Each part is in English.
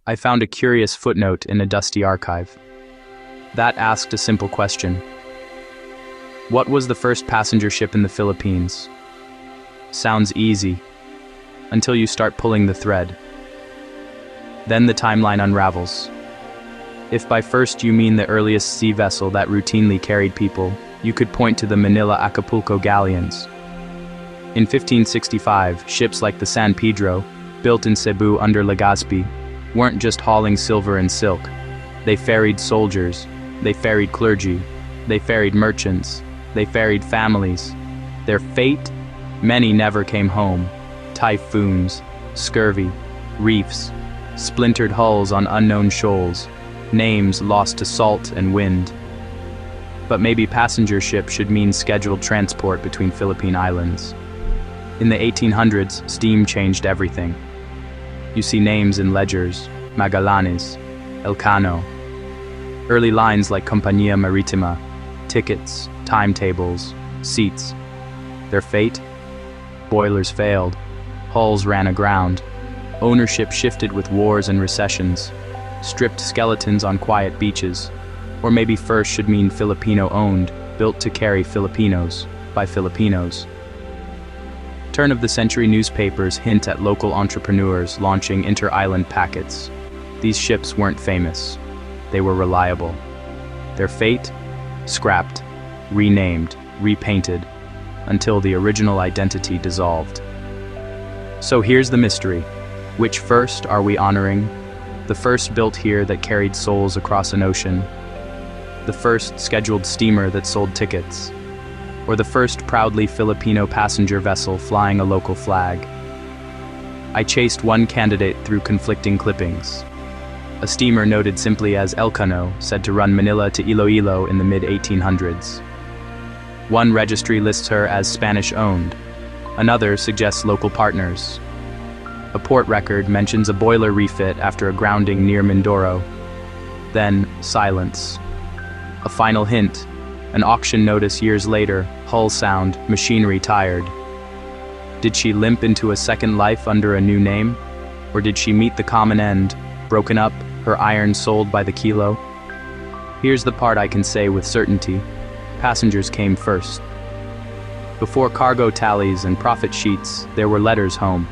I found a curious footnote in a dusty archive. That asked a simple question. What was the first passenger ship in the Philippines? Sounds easy, until you start pulling the thread. Then the timeline unravels. If by first you mean the earliest sea vessel that routinely carried people, you could point to the Manila-Acapulco galleons. In 1565, ships like the San Pedro, built in Cebu under Legazpi, weren't just hauling silver and silk. They ferried soldiers, they ferried clergy, they ferried merchants, they ferried families. Their fate? Many never came home. Typhoons, scurvy, reefs, splintered hulls on unknown shoals, names lost to salt and wind. But maybe passenger ship should mean scheduled transport between Philippine islands. In the 1800s, steam changed everything. You see names in ledgers: Magallanes, Elcano. Early lines like Compañía Marítima, tickets, timetables, seats. Their fate? Boilers failed, hulls ran aground, ownership shifted with wars and recessions, stripped skeletons on quiet beaches. Or maybe first should mean Filipino-owned, built to carry Filipinos, by Filipinos. Turn-of-the-century newspapers hint at local entrepreneurs launching inter-island packets. These ships weren't famous. They were reliable. Their fate? Scrapped, renamed, repainted, until the original identity dissolved. So here's the mystery. Which first are we honoring? The first built here that carried souls across an ocean? The first scheduled steamer that sold tickets? Or the first proudly Filipino passenger vessel flying a local flag? I chased one candidate through conflicting clippings. A steamer noted simply as Elcano, said to run Manila to Iloilo in the mid-1800s. One registry lists her as Spanish-owned. Another suggests local partners. A port record mentions a boiler refit after a grounding near Mindoro. Then, silence. A final hint, an auction notice years later, hull sound, machinery tired. Did she limp into a second life under a new name? Or did she meet the common end, broken up, her iron sold by the kilo? Here's the part I can say with certainty. Passengers came first. Before cargo tallies and profit sheets, there were letters home.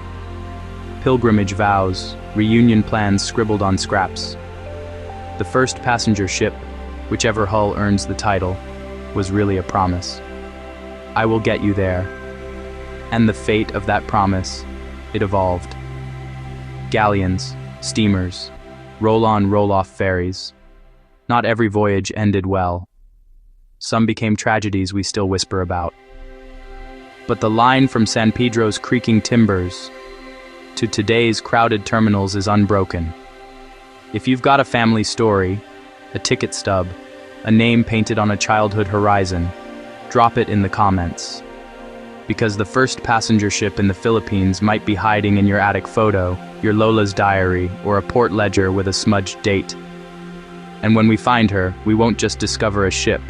Pilgrimage vows, reunion plans scribbled on scraps. The first passenger ship, whichever hull earns the title, was really a promise. I will get you there. And the fate of that promise, it evolved. Galleons, steamers, roll-on, roll-off ferries. Not every voyage ended well. Some became tragedies we still whisper about. But the line from San Pedro's creaking timbers to today's crowded terminals is unbroken. If you've got a family story, a ticket stub, a name painted on a childhood horizon, drop it in the comments. Because the first passenger ship in the Philippines might be hiding in your attic photo, your Lola's diary, or a port ledger with a smudged date. And when we find her, we won't just discover a ship.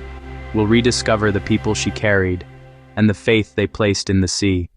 We'll rediscover the people she carried, and the faith they placed in the sea.